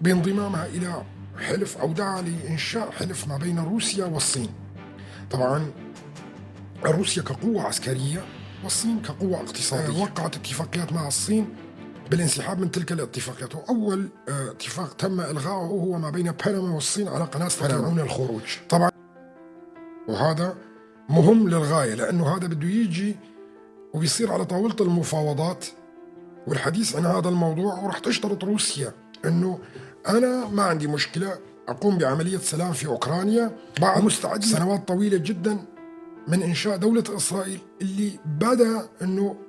بانضمامها إلى حلف أو دعا لإنشاء حلف ما بين روسيا والصين. طبعا روسيا كقوة عسكرية والصين كقوة اقتصادية وقعت اتفاقيات مع الصين بالانسحاب من تلك الاتفاقيات، وأول اتفاق تم إلغائه هو ما بين بنما والصين على قناة يستطيعون الخروج. طبعا وهذا مهم للغاية، لأنه هذا بده يجي وبيصير على طاولة المفاوضات والحديث عن هذا الموضوع، ورح تشترط روسيا أنه أنا ما عندي مشكلة أقوم بعملية سلام في أوكرانيا بعد مستعد سنوات طويلة جدا من إنشاء دولة إسرائيل، اللي بدأ أنه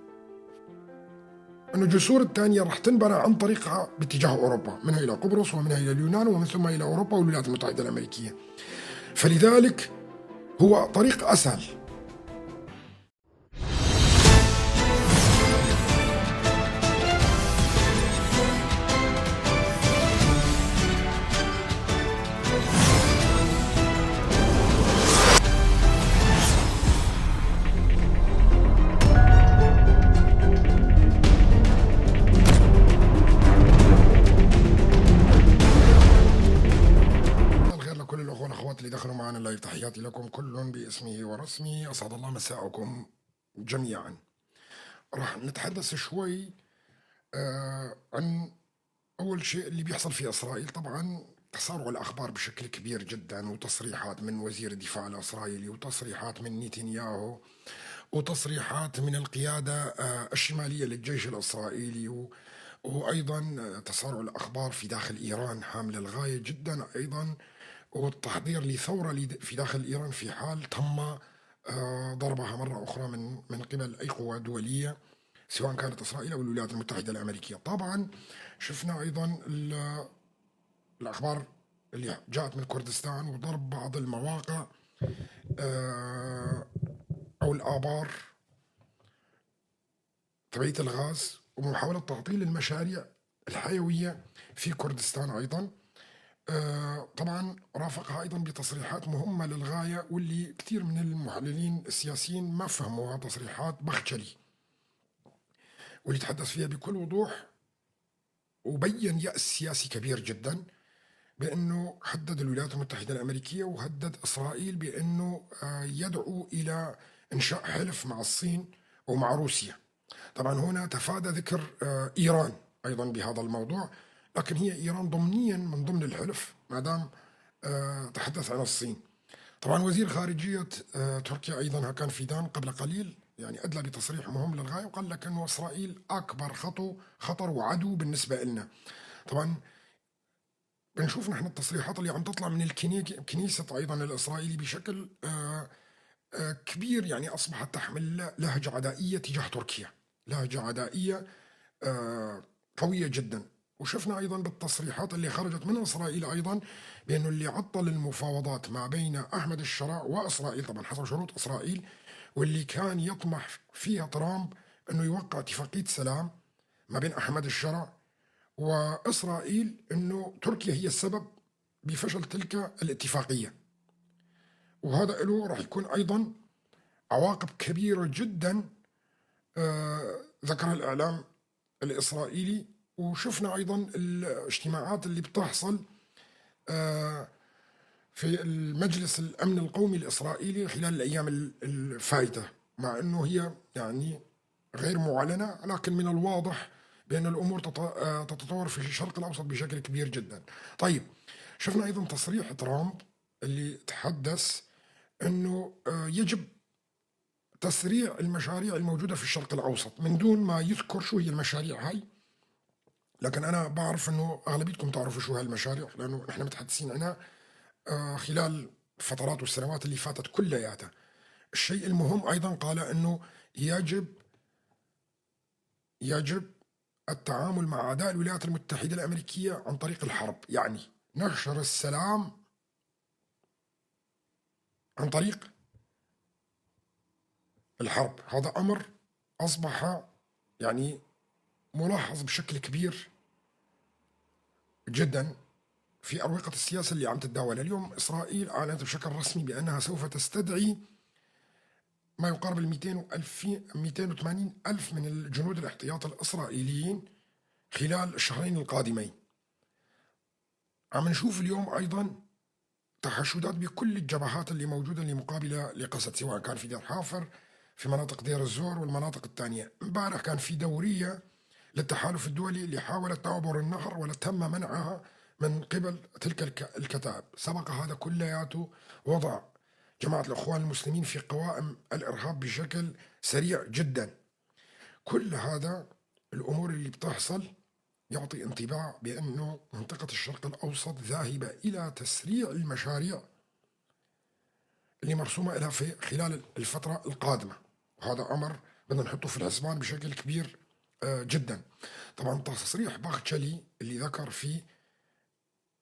الجسور الثانية رح تنبنى عن طريقها باتجاه أوروبا، منها إلى قبرص ومنها إلى اليونان ومن ثم إلى أوروبا والولايات المتحدة الأمريكية. فلذلك هو طريق أسهل. كل الأخوة والأخوات اللي دخلوا معنا اللايف، تحياتي لكم كل باسمه ورسمه، أسعد الله مساءكم جميعا. راح نتحدث شوي عن أول شيء اللي بيحصل في إسرائيل. طبعا تسارع الأخبار بشكل كبير جدا، وتصريحات من وزير الدفاع الإسرائيلي، وتصريحات من نتنياهو، وتصريحات من القيادة الشمالية للجيش الإسرائيلي، وأيضا تسارع الأخبار في داخل إيران حامل الغاية جدا أيضا، والتحضير لثورة في داخل إيران في حال تم ضربها مرة أخرى من قبل أي قوة دولية، سواء كانت إسرائيل أو الولايات المتحدة الأمريكية. طبعا شفنا أيضا الأخبار اللي جاءت من كردستان وضرب بعض المواقع أو الآبار تبعية الغاز، ومحاولة تعطيل المشاريع الحيوية في كردستان أيضا. طبعا رافقها أيضا بتصريحات مهمة للغاية، واللي كثير من المحللين السياسيين ما فهموها، تصريحات بخجلي، واللي تحدث فيها بكل وضوح وبين يأس سياسي كبير جدا، بأنه هدد الولايات المتحدة الأمريكية وهدد إسرائيل بأنه يدعو إلى إنشاء حلف مع الصين ومع روسيا. طبعا هنا تفادى ذكر إيران أيضا بهذا الموضوع، لكن هي إيران ضمنيا من ضمن الحلف ما دام تحدث عن الصين. طبعا وزير خارجية تركيا أيضا كان فيدان قبل قليل يعني أدلى بتصريح مهم للغاية، وقال لك أنه إسرائيل أكبر خطر وعدو بالنسبة لنا. طبعا بنشوف نحن التصريحات اللي عم تطلع من الكنيسة أيضا الإسرائيلي بشكل كبير، يعني أصبحت تحمل لهجة عدائية تجاه تركيا، لهجة عدائية قوية جدا. وشفنا أيضا بالتصريحات اللي خرجت من إسرائيل أيضا بأنه اللي عطل المفاوضات ما بين أحمد الشرع وإسرائيل، طبعا حسب شروط إسرائيل، واللي كان يطمح فيها ترامب أنه يوقع اتفاقية سلام ما بين أحمد الشرع وإسرائيل، أنه تركيا هي السبب بفشل تلك الاتفاقية. وهذا له راح يكون أيضا عواقب كبيرة جدا ذكرها الإعلام الإسرائيلي. وشفنا أيضا الاجتماعات اللي بتحصل في المجلس الأمن القومي الإسرائيلي خلال الأيام الفائتة، مع أنه هي يعني غير معلنة، لكن من الواضح بأن الأمور تتطور في الشرق الأوسط بشكل كبير جدا. طيب شفنا أيضا تصريح ترامب اللي تحدث أنه يجب تسريع المشاريع الموجودة في الشرق الأوسط من دون ما يذكر شو هي المشاريع هاي، لكن أنا بعرف أنه أغلبيتكم تعرفوا شو هاي المشاريع، لأنه نحن متحدثين عنها خلال فترات والسنوات اللي فاتت كلياتها. الشيء المهم أيضا قال أنه يجب التعامل مع أعداء الولايات المتحدة الأمريكية عن طريق الحرب، يعني نشر السلام عن طريق الحرب. هذا أمر أصبح يعني ملاحظ بشكل كبير جدا في أروقة السياسة اللي عم تتداول اليوم. إسرائيل أعلنت بشكل رسمي بأنها سوف تستدعي ما يقارب 280 ألف من الجنود الاحتياط الإسرائيليين خلال الشهرين القادمين. عم نشوف اليوم أيضا تحشدات بكل الجبهات اللي موجودة اللي مقابلة لقسد، سواء كان في دير حافر، في مناطق دير الزور والمناطق الثانية. امبارح كان في دورية للتحالف الدولي اللي حاولت تعبر النهر ولا تم منعها من قبل تلك الكتائب. سبق هذا كلياته وضع جماعة الإخوان المسلمين في قوائم الإرهاب بشكل سريع جدا. كل هذا الأمور اللي بتحصل يعطي انطباع بأنه منطقة الشرق الأوسط ذاهبة إلى تسريع المشاريع اللي مرسومة لها في خلال الفترة القادمة، وهذا أمر بدنا نحطه في الحسبان بشكل كبير جدا. طبعا تصريح باختشلي اللي ذكر فيه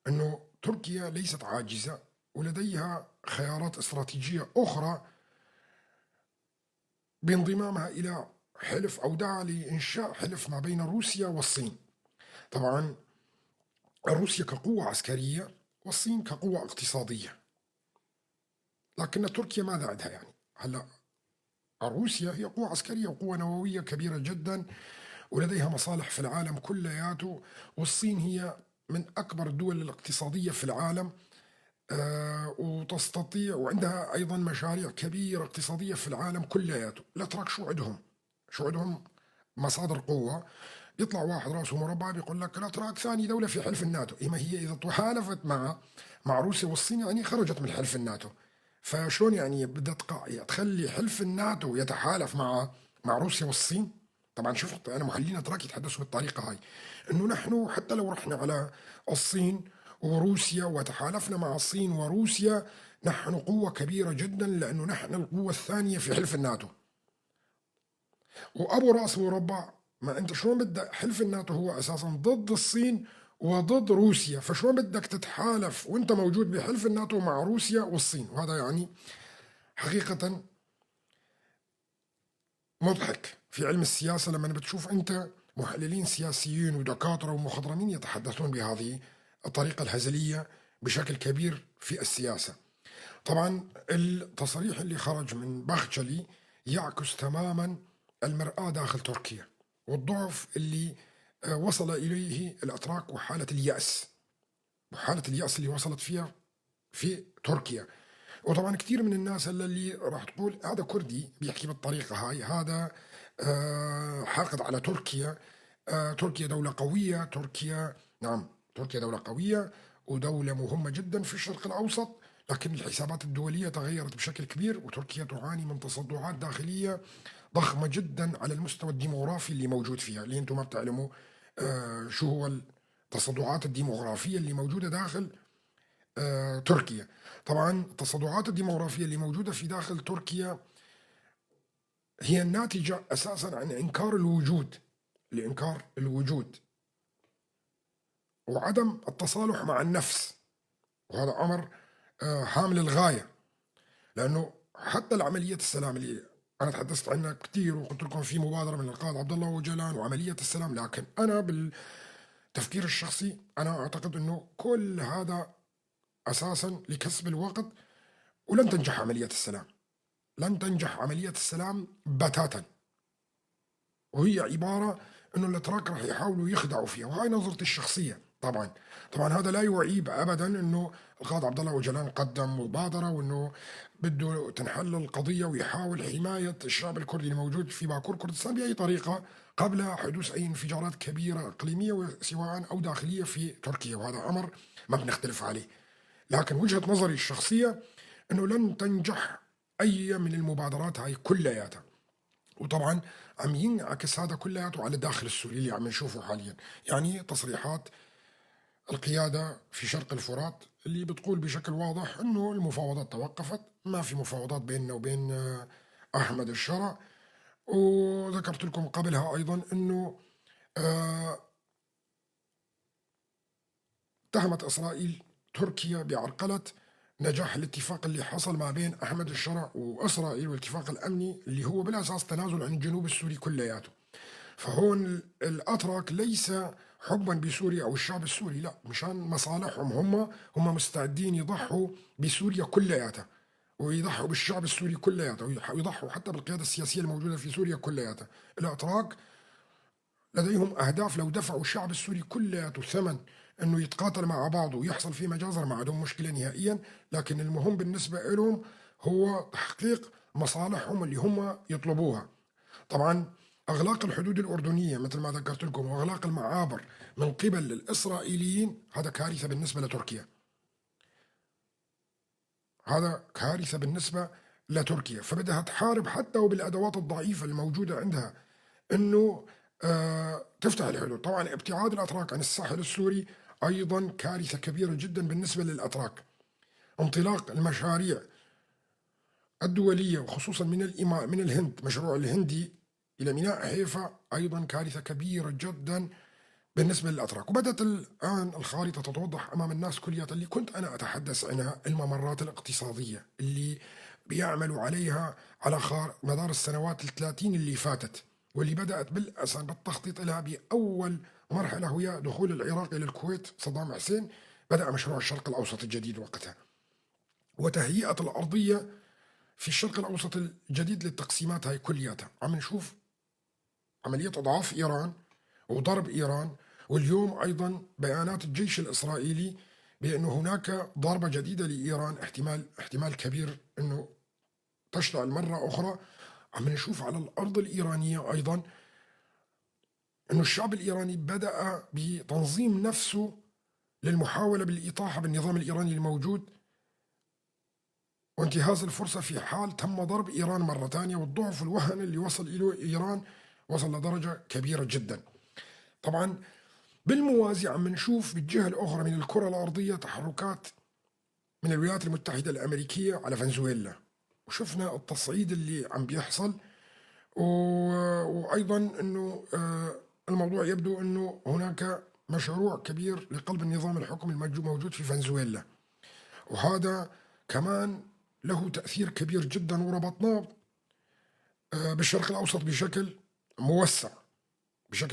أنه تركيا ليست عاجزة ولديها خيارات استراتيجية أخرى بانضمامها إلى حلف، أو دعا لإنشاء حلف ما بين روسيا والصين. طبعا روسيا كقوة عسكرية والصين كقوة اقتصادية، لكن تركيا ماذا عندها يعني؟ هلا روسيا هي قوة عسكرية وقوة نووية كبيرة جدا ولديها مصالح في العالم كلياته، والصين هي من أكبر الدول الاقتصادية في العالم، وتستطيع وعندها أيضا مشاريع كبيرة اقتصادية في العالم كلياته. الأتراك شو عندهم؟ شو عندهم؟ مصادر قوة. يطلع واحد راسه مربع بيقول لك الأتراك ثاني دولة في حلف الناتو. إما هي إذا تحالفت مع روسيا والصين يعني خرجت من حلف الناتو، فشلون يعني بدها تخلي حلف الناتو يتحالف مع روسيا والصين؟ طبعا شفت انا محللين اتراك يتحدثوا بالطريقه هاي، انه نحن حتى لو رحنا على الصين وروسيا وتحالفنا مع الصين وروسيا نحن قوه كبيره جدا لانه نحن القوه الثانيه في حلف الناتو. وابو راس مربع، ما انت شلون بدك؟ حلف الناتو هو اساسا ضد الصين وضد روسيا، فشلون بدك تتحالف وانت موجود بحلف الناتو مع روسيا والصين؟ وهذا يعني حقيقة مضحك في علم السياسة لما بتشوف انت محللين سياسيين ودكاترة ومخضرمين يتحدثون بهذه الطريقة الهزلية بشكل كبير في السياسة. طبعا التصريح اللي خرج من باختشلي يعكس تماما المرآة داخل تركيا والضعف اللي وصل إليه الأتراك وحالة اليأس، وحالة اليأس اللي وصلت فيها في تركيا. وطبعا كثير من الناس اللي راح تقول هذا كردي بيحكي بالطريقة هاي، هذا حاقد على تركيا. تركيا دولة قوية، تركيا نعم تركيا دولة قوية ودولة مهمة جدا في الشرق الأوسط، لكن الحسابات الدولية تغيرت بشكل كبير وتركيا تعاني من تصدعات داخلية ضخمة جدا على المستوى الديموغرافي اللي موجود فيها. اللي انتم ما بتعلموا شو هو التصدعات الديموغرافية اللي موجودة داخل تركيا. طبعا التصدعات الديموغرافية اللي موجودة في داخل تركيا هي الناتجة أساسا عن إنكار الوجود، لإنكار الوجود وعدم التصالح مع النفس، وهذا أمر هام للغاية. لأنه حتى العملية السلام اللي أنا تحدثت عنها كثير وقلت لكم في مبادرة من القائد عبد الله وجلان وعملية السلام، لكن أنا بالتفكير الشخصي أنا أعتقد أنه كل هذا أساسا لكسب الوقت، ولن تنجح عملية السلام، لن تنجح عملية السلام بتاتا، وهي عبارة انه الاتراك راح يحاولوا يخدعوا فيها، وهاي نظرتي الشخصية. طبعا هذا لا يعيب ابدا انه القائد عبد الله وجلان قدم مبادرة وانه بده تنحل القضية ويحاول حماية الشعب الكردي الموجود في باكور كردستان بأي طريقة قبل حدوث أي انفجارات كبيرة إقليمية سواء أو داخلية في تركيا، وهذا أمر ما بنختلف عليه. لكن وجهة نظري الشخصية أنه لن تنجح أي من المبادرات هاي كلياتها. وطبعا عم ينعكس هذا كلياته على الداخل السوري اللي عم نشوفه حاليا، يعني تصريحات القيادة في شرق الفرات اللي بتقول بشكل واضح أنه المفاوضات توقفت، ما في مفاوضات بيننا وبين أحمد الشرع. وذكرت لكم قبلها أيضا أنه آه، اتهمت إسرائيل تركيا بعرقلة نجاح الاتفاق اللي حصل ما بين أحمد الشرع وإسرائيل، والاتفاق الأمني اللي هو بالأساس تنازل عن الجنوب السوري كلياته. فهون الأتراك ليس حبا بسوريا أو الشعب السوري، لا، مشان مصالحهم هم مستعدين يضحوا بسوريا كلياتها ويضحوا بالشعب السوري كلياته ويضحوا حتى بالقيادة السياسية الموجودة في سوريا كلياتها. الأتراك لديهم أهداف، لو دفعوا الشعب السوري كلياته ثمن انه يتقاتل مع بعض ويحصل في مجازر، ما عندهم مشكله نهائيا، لكن المهم بالنسبه لهم هو تحقيق مصالحهم اللي هم يطلبوها. طبعا اغلاق الحدود الاردنيه مثل ما ذكرت لكم واغلاق المعابر من قبل الاسرائيليين هذا كارثه بالنسبه لتركيا، هذا كارثه بالنسبه لتركيا، فبدها تحارب حتى وبالادوات الضعيفه الموجوده عندها انه تفتح الحدود. طبعا ابتعاد الاتراك عن الساحل السوري ايضا كارثه كبيره جدا بالنسبه للاتراك. انطلاق المشاريع الدوليه وخصوصا من الهند، مشروع الهندي الى ميناء حيفا ايضا كارثه كبيره جدا بالنسبه للاتراك. وبدات الان الخارطه تتوضح امام الناس كليات اللي كنت انا اتحدث عنها، الممرات الاقتصاديه اللي بيعملوا عليها على مدار السنوات ال30 اللي فاتت، واللي بدات بالتخطيط لها باول مرحله وهي دخول العراق الى الكويت. صدام حسين بدا مشروع الشرق الاوسط الجديد وقتها، وتهيئه الارضيه في الشرق الاوسط الجديد للتقسيمات هاي كلياتها. عم نشوف عمليه اضعاف ايران وضرب ايران، واليوم ايضا بيانات الجيش الاسرائيلي بانه هناك ضربه جديده لايران، احتمال كبير انه تشتعل مره اخرى. عم نشوف على الارض الايرانيه ايضا انه الشعب الايراني بدا بتنظيم نفسه للمحاوله بالاطاحه بالنظام الايراني الموجود وانتهاز الفرصه في حال تم ضرب ايران مره ثانيه، والضعف والوهن اللي وصل اليه ايران وصل لدرجه كبيره جدا. طبعا بالموازي عم نشوف بالجهة الأخرى من الكرة الأرضية تحركات من الولايات المتحدة الأمريكية على فنزويلا، وشفنا التصعيد اللي عم بيحصل وأيضا أنه الموضوع يبدو أنه هناك مشروع كبير لقلب النظام الحكمي الموجود في فنزويلا، وهذا كمان له تأثير كبير جدا، وربطناه بالشرق الأوسط بشكل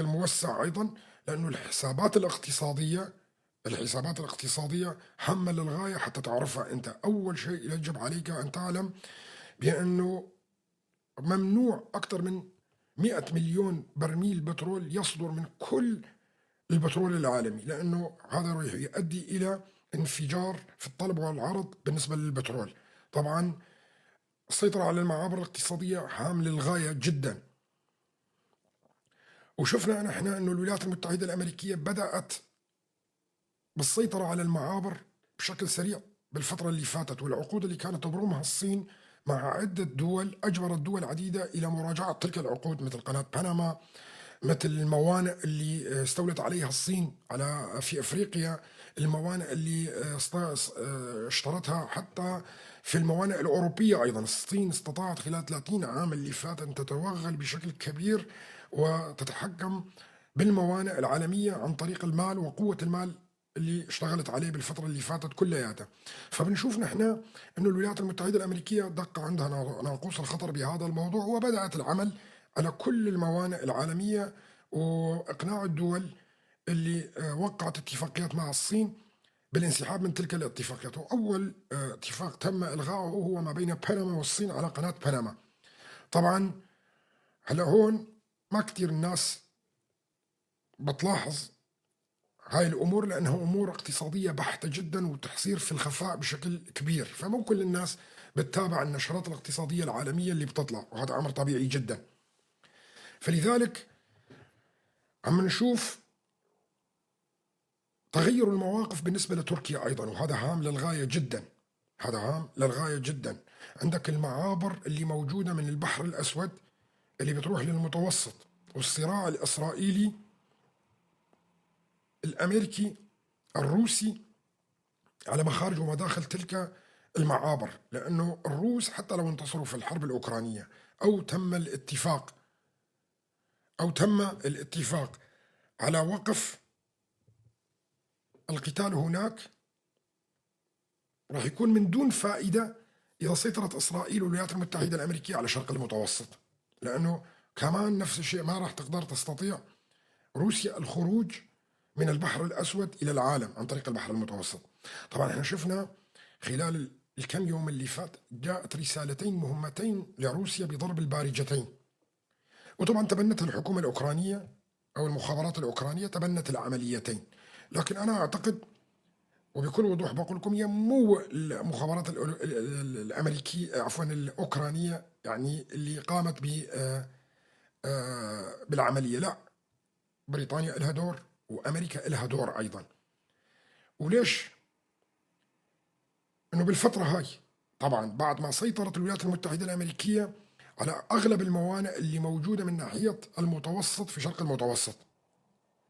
موسع أيضا، لأنه الحسابات الاقتصادية هامة للغاية حتى تعرفها أنت. أول شيء يجب عليك أن تعلم بأنه ممنوع أكثر من 100 مليون برميل بترول يصدر من كل البترول العالمي، لأنه هذا راح يؤدي إلى انفجار في الطلب والعرض بالنسبة للبترول. طبعا السيطرة على المعابر الاقتصادية هام للغاية جدا، وشفنا نحن أنه الولايات المتحدة الأمريكية بدأت بالسيطرة على المعابر بشكل سريع بالفترة اللي فاتت، والعقود اللي كانت تبرمها الصين مع عدة دول أجبرت دول عديدة إلى مراجعة تلك العقود، مثل قناة بنما، مثل الموانئ اللي استولت عليها الصين في أفريقيا، الموانئ اللي اشترتها حتى في الموانئ الأوروبية. أيضا الصين استطاعت خلال 30 عام اللي فات أن تتوغل بشكل كبير وتتحكم بالموانئ العالمية عن طريق المال وقوة المال اللي اشتغلت عليه بالفترة اللي فاتت كلياتها. فبنشوف نحن أن الولايات المتحدة الأمريكية دق عندها ناقوس الخطر بهذا الموضوع، وبدأت العمل على كل الموانئ العالمية وإقناع الدول اللي وقعت اتفاقيات مع الصين بالانسحاب من تلك الاتفاقيات. وأول اتفاق تم إلغائه هو ما بين بنما والصين على قناة بنما. طبعا هلا هون ما كتير الناس بتلاحظ هاي الأمور، لأنها أمور اقتصادية بحتة جدا وتحصير في الخفاء بشكل كبير، فمو كل الناس بتتابع النشرات الاقتصادية العالمية اللي بتطلع، وهذا أمر طبيعي جدا. فلذلك عم نشوف تغير المواقف بالنسبة لتركيا أيضا، وهذا هام للغاية جدا، هذا هام للغاية جدا. عندك المعابر اللي موجودة من البحر الأسود اللي بتروح للمتوسط، والصراع الإسرائيلي الأمريكي الروسي على مخارج ومداخل تلك المعابر، لأنه الروس حتى لو انتصروا في الحرب الأوكرانية أو تم الاتفاق على وقف القتال هناك، راح يكون من دون فائدة إذا سيطرت إسرائيل والولايات المتحدة الأمريكية على شرق المتوسط، لأنه كمان نفس الشيء ما راح تستطيع روسيا الخروج من البحر الأسود إلى العالم عن طريق البحر المتوسط. طبعا احنا شفنا خلال الكم يوم اللي فات جاءت رسالتين مهمتين لروسيا بضرب البارجتين، وطبعا تبنتها الحكومة الأوكرانية أو المخابرات الأوكرانية تبنت العمليتين، لكن أنا أعتقد وبكل وضوح بقول لكم هي مو المخابرات الأمريكية، عفوا الأوكرانية، يعني اللي قامت بالعملية. لا، بريطانيا لها دور وأمريكا لها دور أيضا. وليش؟ أنه بالفترة هاي طبعا بعد ما سيطرت الولايات المتحدة الأمريكية على أغلب الموانئ اللي موجودة من ناحية المتوسط في شرق المتوسط،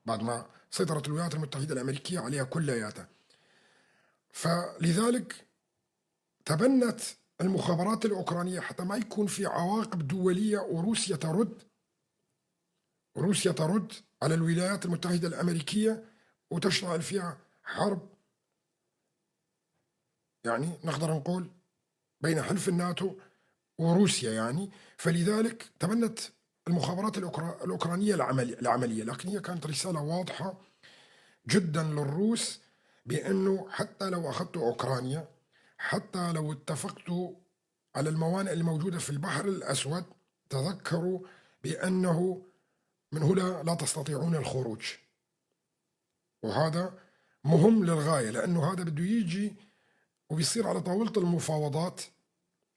بعد ما سيطرت الولايات المتحدة الأمريكية عليها كلياتها، فلذلك تبنت المخابرات الأوكرانية حتى ما يكون في عواقب دولية وروسيا ترد على الولايات المتحدة الأمريكية وتشتعل فيها حرب، يعني نقدر نقول بين حلف الناتو وروسيا يعني. فلذلك تبنت المخابرات الأوكرانية العملية، لكن هي كانت رسالة واضحة جدا للروس بأنه حتى لو أخذتوا أوكرانيا، حتى لو اتفقتوا على الموانئ الموجودة في البحر الأسود، تذكروا بأنه من هنا لا تستطيعون الخروج. وهذا مهم للغاية، لأنه هذا بده يجي وبيصير على طاولة المفاوضات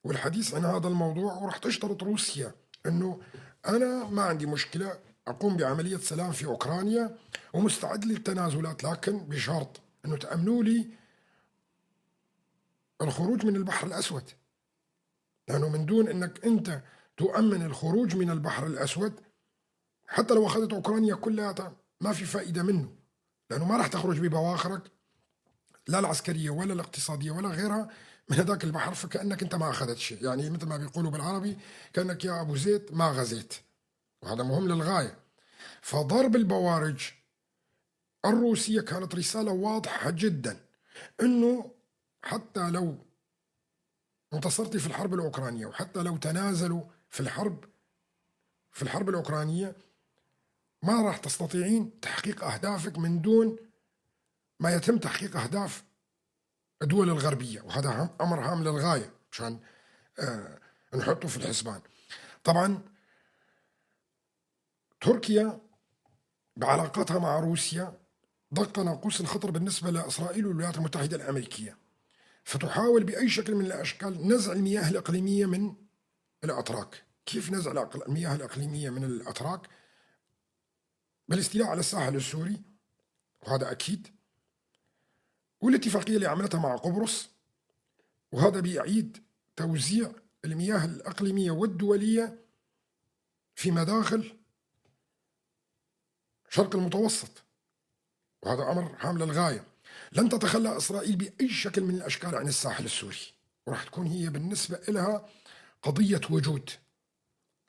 والحديث عن هذا الموضوع، ورح تشترط روسيا أنه أنا ما عندي مشكلة أقوم بعملية سلام في أوكرانيا ومستعد للتنازلات، لكن بشرط أنه تأمنوا لي الخروج من البحر الأسود، لأنه من دون أنك أنت تؤمن الخروج من البحر الأسود حتى لو أخذت أوكرانيا كلها ما في فائدة منه، لأنه ما راح تخرج ببواخرك لا العسكرية ولا الاقتصادية ولا غيرها من هذاك البحر، فكأنك أنت ما أخذت شيء، يعني مثل ما بيقولوا بالعربي كأنك يا أبو زيت ما غزيت، وهذا مهم للغاية. فضرب البوارج الروسية كانت رسالة واضحة جدا أنه حتى لو انتصرتي في الحرب الأوكرانية وحتى لو تنازلوا في الحرب الأوكرانية ما راح تستطيعين تحقيق أهدافك من دون ما يتم تحقيق أهداف الدول الغربية، وهذا أمر هام للغاية مشان نحطه في الحسبان. طبعا تركيا بعلاقاتها مع روسيا ضغط ناقوس الخطر بالنسبة لإسرائيل والولايات المتحدة الأمريكية، فتحاول بأي شكل من الأشكال نزع المياه الإقليمية من الأتراك. كيف نزع المياه الإقليمية من الأتراك؟ بالاستيلاء على الساحل السوري، وهذا أكيد، والاتفاقية اللي عملتها مع قبرص، وهذا بيعيد توزيع المياه الإقليمية والدولية في مداخل شرق المتوسط، وهذا أمر هام للغاية. لن تتخلى إسرائيل بأي شكل من الأشكال عن الساحل السوري، وراح تكون هي بالنسبة لها قضية وجود،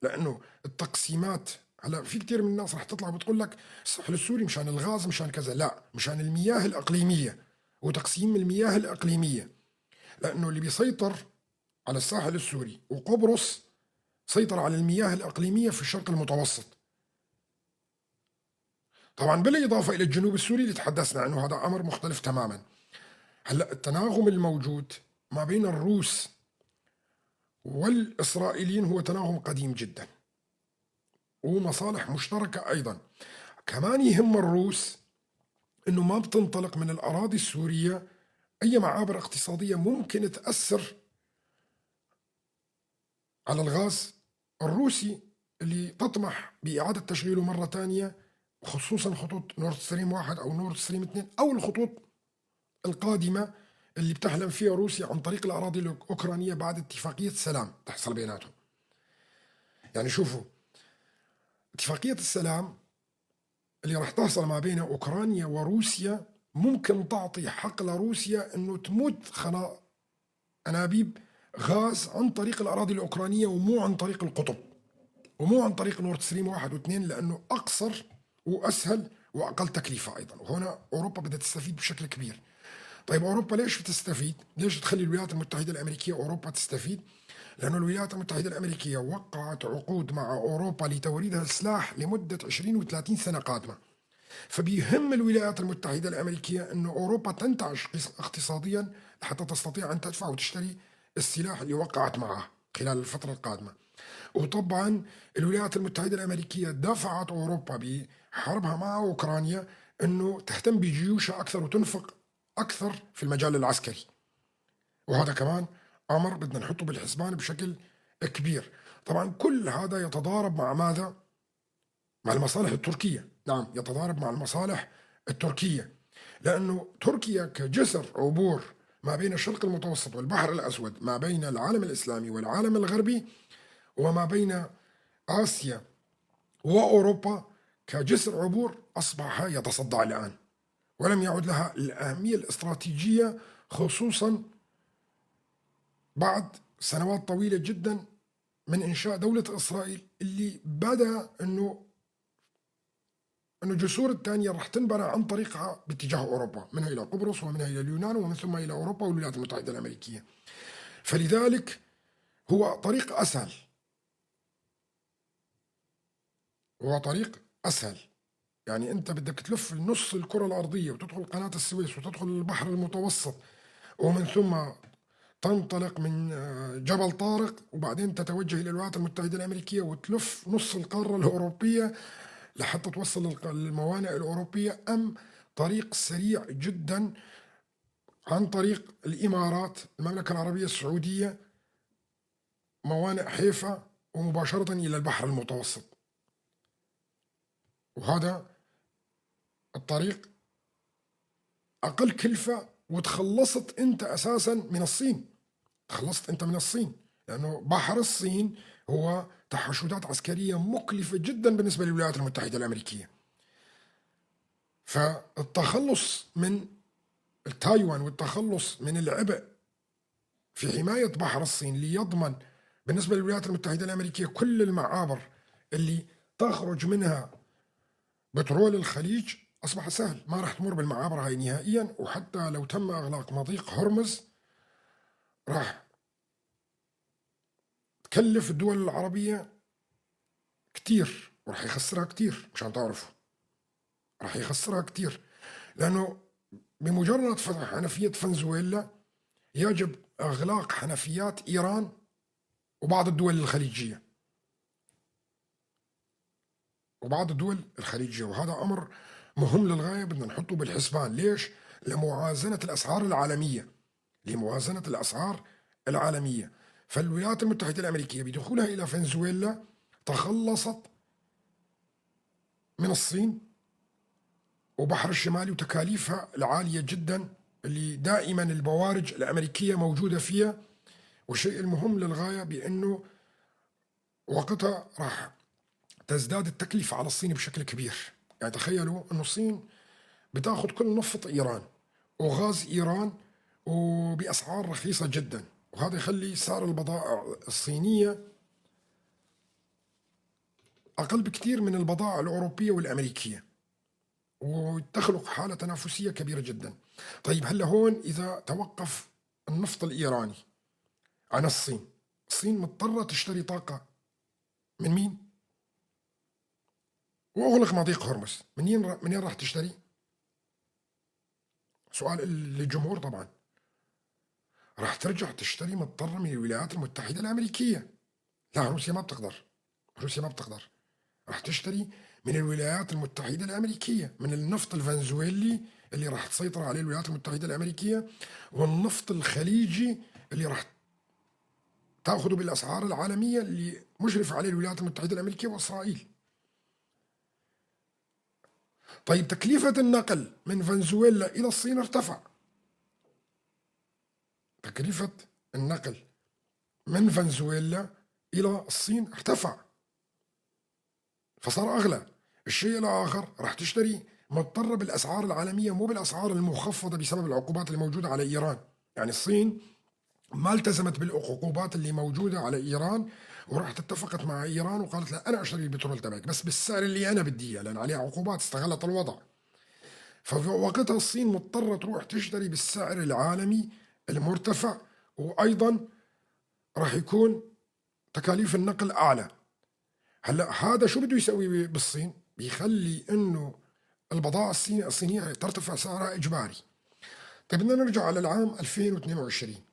لأنه التقسيمات هلا في كثير من الناس راح تطلع بتقول لك الساحل السوري مشان الغاز مشان كذا، لا، مشان المياه الإقليمية وتقسيم المياه الإقليمية، لأنه اللي بيسيطر على الساحل السوري وقبرص سيطر على المياه الإقليمية في الشرق المتوسط، طبعا بالإضافة إلى الجنوب السوري اللي تحدثنا عنه، هذا أمر مختلف تماما. هلا التناغم الموجود ما بين الروس والإسرائيليين هو تناغم قديم جدا ومصالح مشتركة أيضا. كمان يهم الروس أنه ما بتنطلق من الأراضي السورية أي معابر اقتصادية ممكن تأثر على الغاز الروسي اللي تطمح بإعادة تشغيله مرة تانية، خصوصا خطوط نورد ستريم 1 أو نورد ستريم 2 أو الخطوط القادمة اللي بتحلم فيها روسيا عن طريق الأراضي الأوكرانية بعد اتفاقية سلام تحصل بيناتهم. يعني شوفوا اتفاقية السلام اللي راح تحصل ما بين أوكرانيا وروسيا ممكن تعطي حق لروسيا أنه تموت أنابيب غاز عن طريق الأراضي الأوكرانية ومو عن طريق القطب ومو عن طريق نورد ستريم 1 و2، لأنه أقصر وأسهل وأقل تكلفة أيضا، وهنا أوروبا بدها تستفيد بشكل كبير. طيب أوروبا ليش بتستفيد؟ ليش تخلي الولايات المتحدة الأمريكية أوروبا تستفيد؟ لأن الولايات المتحدة الأمريكية وقعت عقود مع أوروبا لتوريد السلاح لمدة 20 و30 سنة قادمة، فبيهم الولايات المتحدة الأمريكية أن أوروبا تنتعش اقتصاديا حتى تستطيع أن تدفع وتشتري السلاح اللي وقعت معه خلال الفترة القادمة. وطبعا الولايات المتحدة الأمريكية دفعت أوروبا بحربها مع أوكرانيا أنه تهتم بجيوشها أكثر وتنفق أكثر في المجال العسكري، وهذا كمان أمر بدنا نحطه بالحسبان بشكل كبير. طبعا كل هذا يتضارب مع ماذا؟ مع المصالح التركية. نعم، يتضارب مع المصالح التركية، لأنه تركيا كجسر عبور ما بين الشرق المتوسط والبحر الأسود، ما بين العالم الإسلامي والعالم الغربي، وما بين آسيا وأوروبا، كجسر عبور أصبح يتصدع الآن، ولم يعد لها الأهمية الاستراتيجية، خصوصا بعد سنوات طويلة جدا من إنشاء دولة إسرائيل، اللي بدأ أنه الجسور الثانية راح تنبنى عن طريقها باتجاه أوروبا، منها إلى قبرص ومنها إلى اليونان ومن ثم إلى أوروبا والولايات المتحدة الأمريكية. فلذلك هو طريق أسهل، هو طريق أسهل. يعني أنت بدك تلف نص الكرة الأرضية وتدخل قناة السويس وتدخل البحر المتوسط، ومن ثم تنطلق من جبل طارق، وبعدين تتوجه إلى الولايات المتحدة الأمريكية وتلف نص القارة الأوروبية لحتى توصل للموانئ الأوروبية، أم طريق سريع جدا عن طريق الإمارات، المملكة العربية السعودية، موانئ حيفا، ومباشرة إلى البحر المتوسط. وهذا الطريق أقل كلفة، وتخلصت أنت أساسا من الصين، تخلصت أنت من الصين، لأنه بحر الصين هو تحشدات عسكرية مكلفة جدا بالنسبة للولايات المتحدة الأمريكية. فالتخلص من تايوان والتخلص من العبء في حماية بحر الصين ليضمن بالنسبة للولايات المتحدة الأمريكية كل المعابر اللي تخرج منها بترول الخليج، أصبح سهل، ما راح تمر بالمعابر هاي نهائيا. وحتى لو تم إغلاق مضيق هرمز راح تكلف الدول العربية كتير، وراح يخسرها كتير، مشان تعرفوا راح يخسرها كتير، لأنه بمجرد فتح حنفية فنزويلا يجب إغلاق حنفيات إيران وبعض الدول الخليجية وهذا أمر مهم للغاية، بدنا نحطه بالحسبان. ليش؟ لموازنة الأسعار العالمية، فالولايات المتحدة الأمريكية بدخولها إلى فنزويلا تخلصت من الصين وبحر الشمالي وتكاليفها العالية جدا اللي دائما البوارج الأمريكية موجودة فيها. والشيء المهم للغاية بأنه وقتها راح تزداد التكلفة على الصين بشكل كبير. يعني تخيلوا أنه الصين بتاخذ كل نفط إيران وغاز إيران وبأسعار رخيصة جدا، وهذا يخلي سعر البضائع الصينية أقل بكثير من البضائع الأوروبية والأمريكية، وتخلق حالة تنافسية كبيرة جدا. طيب هلا هون إذا توقف النفط الإيراني عن الصين مضطرة تشتري طاقة من مين؟ وأغلق مضيق هرمز، منين راح تشتري؟ سؤال للجمهور طبعا. راح ترجع تشتري مضطرة من الولايات المتحدة الأمريكية. لا، روسيا ما بتقدر. راح تشتري من الولايات المتحدة الأمريكية، من النفط الفنزويلي اللي راح تسيطر عليه الولايات المتحدة الأمريكية، والنفط الخليجي اللي راح تأخذه بالأسعار العالمية اللي مشرف عليه الولايات المتحدة الأمريكية وإسرائيل. طيب تكلفة النقل من فنزويلا إلى الصين ارتفع، تكلفة النقل من فنزويلا إلى الصين ارتفع، فصار أغلى. الشيء الآخر راح تشتري مضطرة بالأسعار العالمية، مو بالأسعار المخفضة بسبب العقوبات اللي موجودة على إيران. يعني الصين ما التزمت بالعقوبات اللي موجودة على إيران، وراحت اتفقت مع إيران وقالت لا، أنا أشتري البترول تبعك بس بالسعر اللي أنا بدي إياه، لأن عليها عقوبات، استغلت الوضع. ففي وقتها الصين مضطرة تروح تشتري بالسعر العالمي المرتفع، وأيضا راح يكون تكاليف النقل أعلى. هلا هذا شو بده يسوي بالصين؟ بيخلي انه البضائع الصينيه ترتفع سعرها اجباري. طيب بدنا نرجع على العام 2022.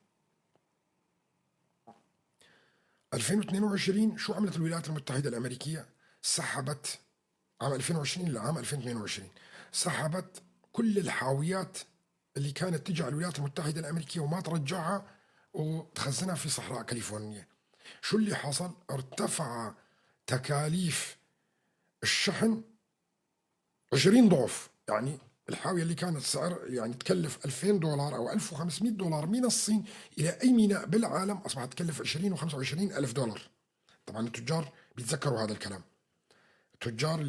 2022 شو عملت الولايات المتحده الامريكيه؟ سحبت عام 2020 لعام 2022 سحبت كل الحاويات اللي كانت تجي على الولايات المتحدة الأمريكية وما ترجعها وتخزنها في صحراء كاليفورنيا. شو اللي حصل؟ ارتفع تكاليف الشحن 20 ضعف. يعني الحاوية اللي كانت سعر يعني تكلف $2000 أو $1500 من الصين إلى أي ميناء بالعالم أصبحت تكلف 20 و 25 ألف دولار. طبعا التجار بيتذكروا هذا الكلام، التجار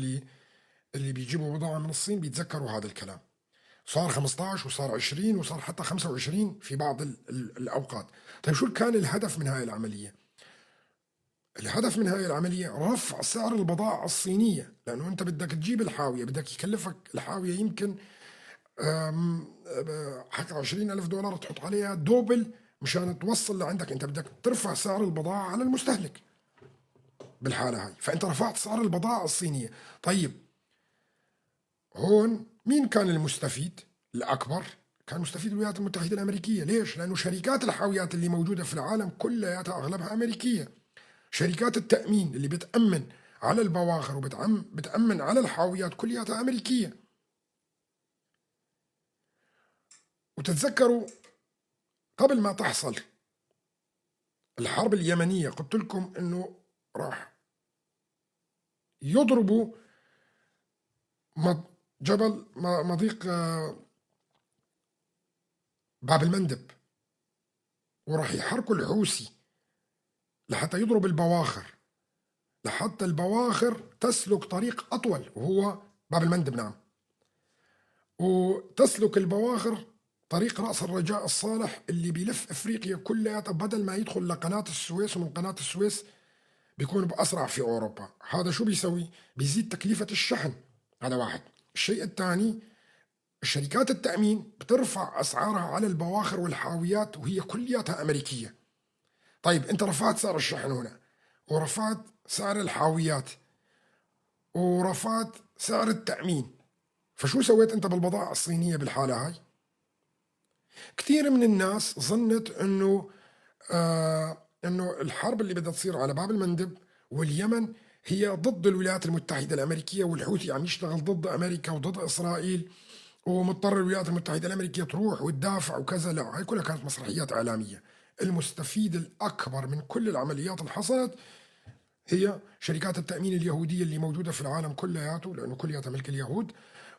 اللي بيجيبوا بضاعة من الصين بيتذكروا هذا الكلام. صار 15 وصار 20 وصار حتى 25 في بعض الأوقات. طيب شو كان الهدف من هاي العملية؟ الهدف من هاي العملية رفع سعر البضائع الصينية، لأنه أنت بدك تجيب الحاوية، بدك يكلفك الحاوية يمكن حتى 20,000 دولار تحط عليها دوبل مشان توصل لعندك. أنت بدك ترفع سعر البضاعة على المستهلك بالحالة هاي، فأنت رفعت سعر البضائع الصينية. طيب هون مين كان المستفيد الأكبر؟ كان مستفيد الولايات المتحدة الأمريكية. ليش؟ لأنه شركات الحاويات اللي موجودة في العالم كلها أغلبها أمريكية. شركات التأمين اللي بتأمن على البواخر وبتأمن على الحاويات كلها أمريكية. وتتذكروا قبل ما تحصل الحرب اليمنية قلت لكم انه راح يضربوا جبل مضيق باب المندب، وراح يحركوا الحوثي لحتى يضرب البواخر، لحتى البواخر تسلك طريق أطول وهو باب المندب. نعم، وتسلك البواخر طريق رأس الرجاء الصالح اللي بيلف افريقيا كلها، بدل ما يدخل لقناة السويس، ومن قناة السويس بيكون بأسرع في أوروبا. هذا شو بيسوي؟ بيزيد تكلفة الشحن. هذا واحد. الشيء الثاني، الشركات التأمين بترفع أسعارها على البواخر والحاويات وهي كلياتها أمريكية. طيب أنت رفعت سعر الشحن هنا، ورفعت سعر الحاويات، ورفعت سعر التأمين، فشو سويت أنت بالبضائع الصينية بالحالة هاي؟ كثير من الناس ظنت انه الحرب اللي بدها تصير على باب المندب واليمن هي ضد الولايات المتحدة الأمريكية، والحوثي عم يشتغل ضد أمريكا وضد إسرائيل، ومضطر الولايات المتحدة الأمريكية تروح وتدافع وكذا. لا، هاي كلها كانت مسرحيات إعلامية. المستفيد الأكبر من كل العمليات اللي حصلت هي شركات التأمين اليهودية اللي موجودة في العالم كلياته، لأنه كلياتها ملك اليهود،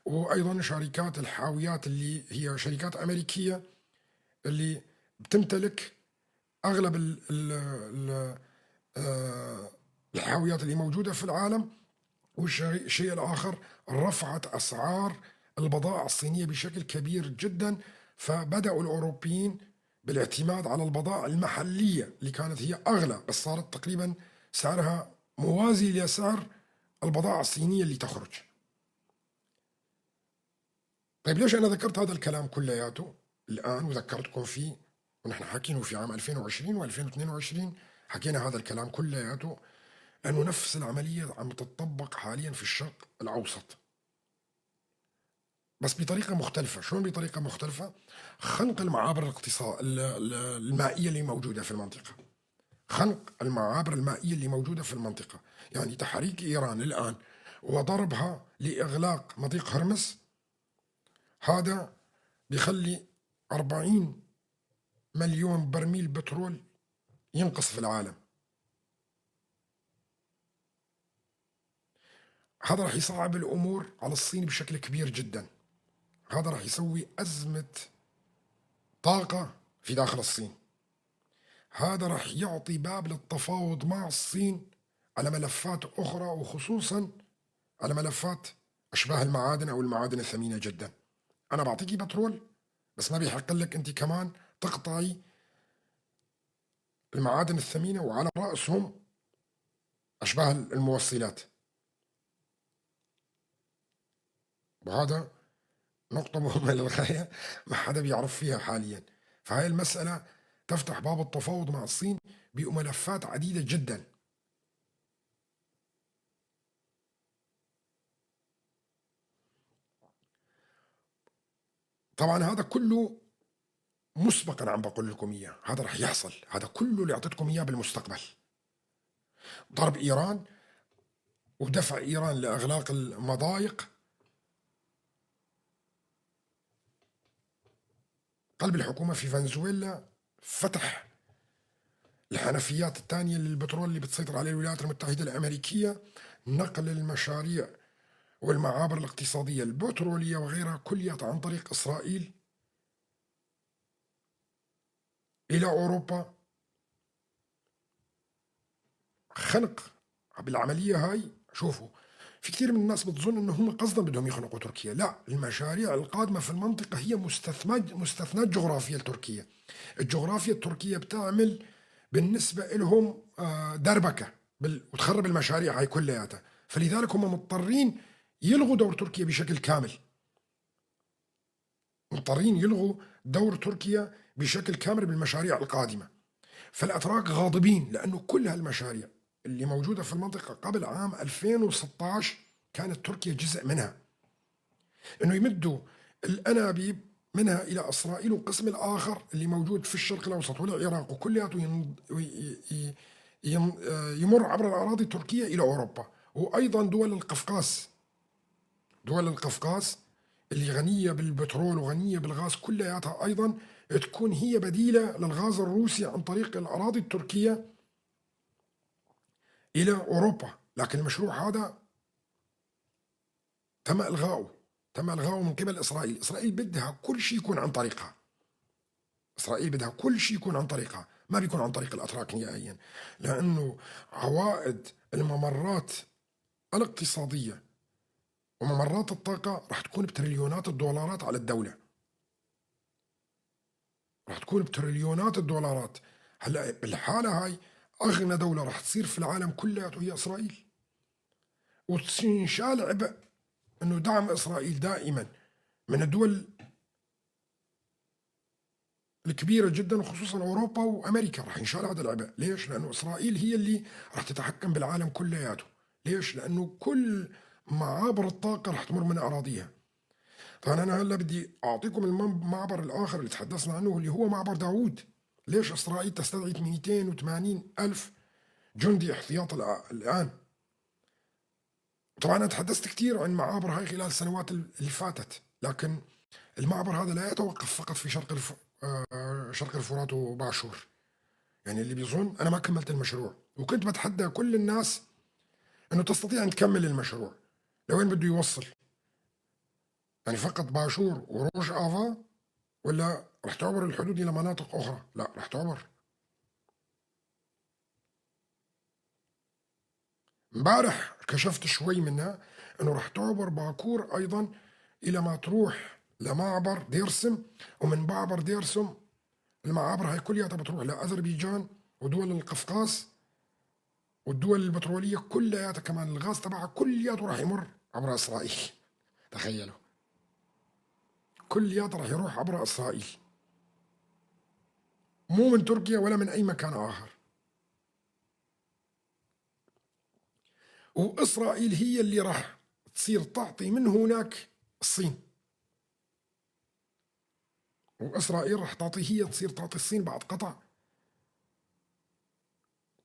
وأيضا شركات الحاويات اللي هي شركات أمريكية اللي بتمتلك أغلب آه، الحاويات اللي موجودة في العالم. والشيء الآخر، رفعت أسعار البضائع الصينية بشكل كبير جدا، فبدأوا الأوروبيين بالاعتماد على البضائع المحلية اللي كانت هي أغلى، بس صارت تقريبا سعرها موازي لسعر البضائع الصينية اللي تخرج. طيب ليش أنا ذكرت هذا الكلام كلياته الآن وذكرتكم فيه؟ ونحن حكينا في عام 2020 و2022 حكينا هذا الكلام كلياته، لأنه نفس العملية عم تطبق حاليا في الشرق الأوسط، بس بطريقة مختلفة. شلون بطريقة مختلفة؟ خنق المعابر المائية اللي موجودة في المنطقة، خنق المعابر المائية اللي موجودة في المنطقة. يعني تحريك إيران الآن وضربها لإغلاق مضيق هرمز، هذا بيخلي 40 مليون برميل بترول ينقص في العالم. هذا راح يصعب الأمور على الصين بشكل كبير جدا. هذا راح يسوي أزمة طاقة في داخل الصين. هذا راح يعطي باب للتفاوض مع الصين على ملفات أخرى، وخصوصا على ملفات أشباه المعادن أو المعادن الثمينة جدا. أنا بعطيكي بترول، بس ما بيحق لك أنت كمان تقطعي المعادن الثمينة، وعلى رأسهم أشباه الموصلات. وهذا نقطة مهمة للغاية، ما حدا بيعرف فيها حاليا. فهاي المسألة تفتح باب التفاوض مع الصين بملفات عديدة جدا. طبعا هذا كله مسبقا عم بقول لكم إياه، هذا رح يحصل. هذا كله اللي أعطيتكم إياه بالمستقبل. ضرب إيران ودفع إيران لإغلاق المضايق قلب الحكومة في فنزويلا فتح الحنفيات الثانية للبترول اللي بتسيطر عليه الولايات المتحدة الأمريكية، نقل المشاريع والمعابر الاقتصادية البترولية وغيرها كلها عن طريق إسرائيل إلى أوروبا. خنق بالعملية هاي. شوفوا، في كثير من الناس بتظن انه هم قصدا بدهم يخنقوا تركيا. لا، المشاريع القادمة في المنطقة هي مستثنات جغرافية لتركيا. الجغرافيا التركية بتعمل بالنسبة لهم دربكة وتخرب المشاريع هاي كلياتها، فلذلك هم مضطرين يلغوا دور تركيا بشكل كامل. مضطرين يلغوا دور تركيا بشكل كامل بالمشاريع القادمة. فالأتراك غاضبين لأنه كل هالمشاريع اللي موجودة في المنطقة قبل عام 2016 كانت تركيا جزء منها. إنه يمدوا الأنابيب منها إلى إسرائيل، والقسم الآخر اللي موجود في الشرق الأوسط والعراق وكلياته يمر عبر الأراضي التركية إلى أوروبا. وأيضا دول القفقاز اللي غنية بالبترول وغنية بالغاز كلياتها أيضا تكون هي بديلة للغاز الروسي عن طريق الأراضي التركية إلى أوروبا. لكن المشروع هذا تم إلغاؤه من قبل إسرائيل. إسرائيل بدها كل شيء يكون عن طريقها. إسرائيل بدها كل شيء يكون عن طريقها، ما بيكون عن طريق الأتراك نهائيا، لأنه عوائد الممرات الاقتصادية وممرات الطاقة راح تكون بتريليونات الدولارات على الدولة. راح تكون بتريليونات الدولارات. هلا بالحالة هاي أغنى دولة راح تصير في العالم كله هي إسرائيل، وتنشال عبء أنه دعم إسرائيل دائما من الدول الكبيرة جدا، وخصوصا أوروبا وأمريكا. راح ينشال هذا العبء. ليش؟ لأنه إسرائيل هي اللي راح تتحكم بالعالم كلياته. ليش؟ لأنه كل معابر الطاقة راح تمر من أراضيها. طبعا أنا هلا بدي أعطيكم المعبر الآخر اللي تحدثنا عنه اللي هو معبر داوود. ليش إسرائيل تستدعي 280 ألف جندي احتياط الآن؟ طبعا أنا تحدثت كثير عن معابر هاي خلال السنوات اللي فاتت، لكن المعبر هذا لا يتوقف فقط في شرق الفرات وباشور. يعني اللي بيظن أنا ما كملت المشروع، وكنت بتحدى كل الناس أنه تستطيع أن تكمل المشروع لوين بده يوصل. يعني فقط باشور وروش آفا، ولا رح تعبر الحدود إلى مناطق أخرى؟ لا، رح تعبر. امبارح كشفت شوي منها أنه رح تعبر باكور أيضا إلى ما تروح لمعبر ديرسم، ومن معبر ديرسم المعابر هاي كلها بتروح لأذربيجان ودول القفقاز والدول البترولية كلياتها، كمان الغاز تبعها كلياته راح يمر عبر إسرائيل. تخيلوا، كلياته راح يروح عبر إسرائيل، مو من تركيا ولا من أي مكان آخر. وإسرائيل هي اللي راح تصير تعطي من هناك الصين. وإسرائيل راح تعطي، هي تصير تعطي الصين بعد قطع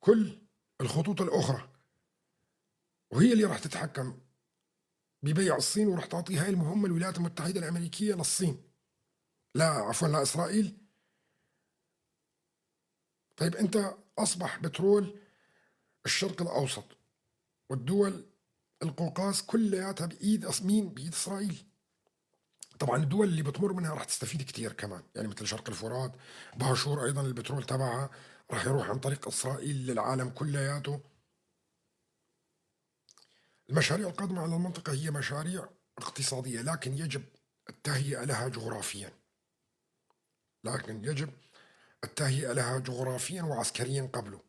كل الخطوط الأخرى، وهي اللي راح تتحكم ببيع الصين، وراح تعطي هاي المهمة الولايات المتحدة الأمريكية للصين. لا عفوا، لإسرائيل. طيب أنت أصبح بترول الشرق الأوسط والدول القوقاز كلياتها بإيد مين؟ بإيد إسرائيل. طبعا الدول اللي بتمر منها راح تستفيد كتير كمان، يعني مثل شرق الفرات، باشور أيضا البترول تبعها راح يروح عن طريق إسرائيل للعالم كلياته. المشاريع القادمة على المنطقة هي مشاريع اقتصادية، لكن يجب التهيئة لها جغرافيا. وعسكريا قبله.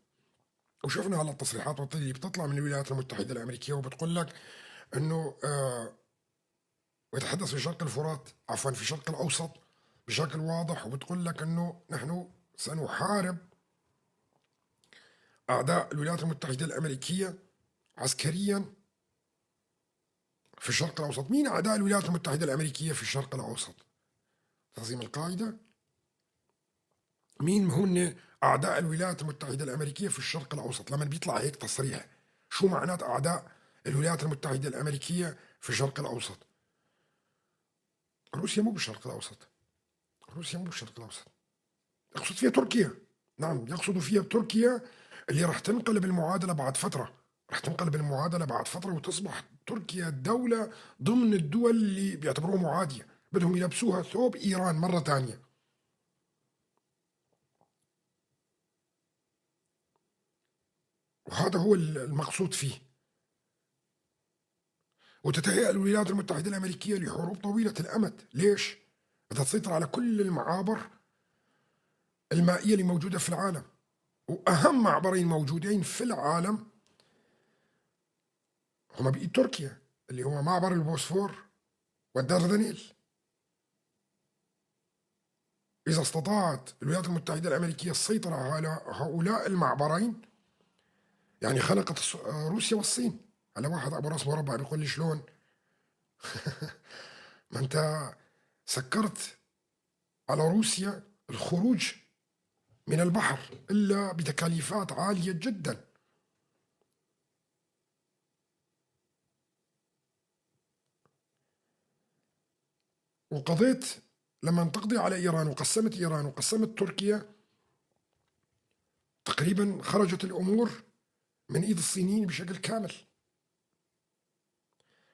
وشفنا على التصريحات اللي بتطلع من الولايات المتحدة الأمريكية وبتقول لك أنه ويتحدث في شرق الفرات، عفوا في الشرق الأوسط بشكل واضح، وبتقول لك أنه نحن سنحارب أعداء الولايات المتحدة الأمريكية عسكريا في الشرق الأوسط. مين أعداء الولايات المتحدة الأمريكية في الشرق الأوسط؟ تنظيم القاعدة؟ مين هن أعداء الولايات المتحدة الأمريكية في الشرق الأوسط؟ لما بيطلع هيك تصريح، شو معنات أعداء الولايات المتحدة الأمريكية في الشرق الأوسط؟ روسيا مو بالشرق الأوسط. روسيا مو بالشرق الأوسط، يقصد فيها تركيا. نعم، يقصد فيها تركيا اللي راح تنقلب المعادلة بعد فترة، راح تنقلب المعادلة بعد فترة وتصبح تركيا دولة ضمن الدول اللي بيعتبروها معادية، بدهم يلبسوها ثوب إيران مرة تانية. وهذا هو المقصود فيه. وتتهيأ الولايات المتحدة الأمريكية لحروب طويلة الأمد. ليش؟ بدها تسيطر على كل المعابر المائية اللي موجودة في العالم، وأهم معبرين موجودين في العالم هما بإيد تركيا، اللي هو معبر البوسفور والدردنيل. إذا استطاعت الولايات المتحدة الأمريكية السيطرة على هؤلاء المعبرين، يعني خلقت روسيا والصين. على واحد أبو راس مربع بيقول لي شلون؟ ما أنت سكرت على روسيا الخروج من البحر إلا بتكاليفات عالية جدا. وقضيت لما تقضي على إيران وقسمت تركيا، تقريبا خرجت الأمور من إيد الصينيين بشكل كامل.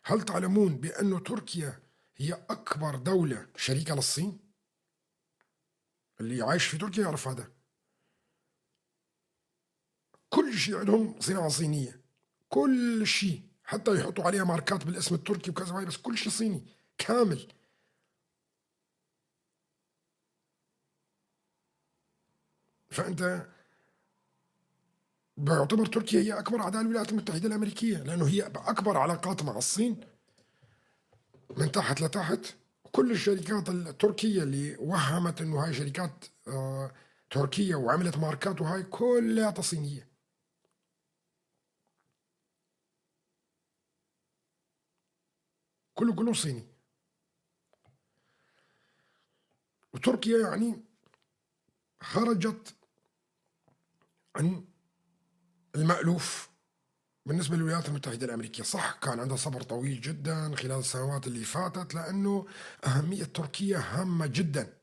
هل تعلمون بأن تركيا هي أكبر دولة شريكة للصين؟ اللي عايش في تركيا يعرف هذا. كل شيء عندهم صناعة صينية، كل شيء، حتى يحطوا عليها ماركات بالاسم التركي وكذا، بس كل شيء صيني كامل. فأنت بيعتبر تركيا هي أكبر أعداء الولايات المتحدة الأمريكية، لأنه هي أكبر علاقات مع الصين من تحت لتحت. كل الشركات التركية اللي وهمت أنه هاي شركات تركية وعملت ماركات وهاي كلها صينية. كله صيني. وتركيا يعني خرجت عن المألوف بالنسبة للولايات المتحدة الأمريكية. صح، كان عندها صبر طويل جدا خلال السنوات اللي فاتت، لأنه أهمية تركيا هامة جدا.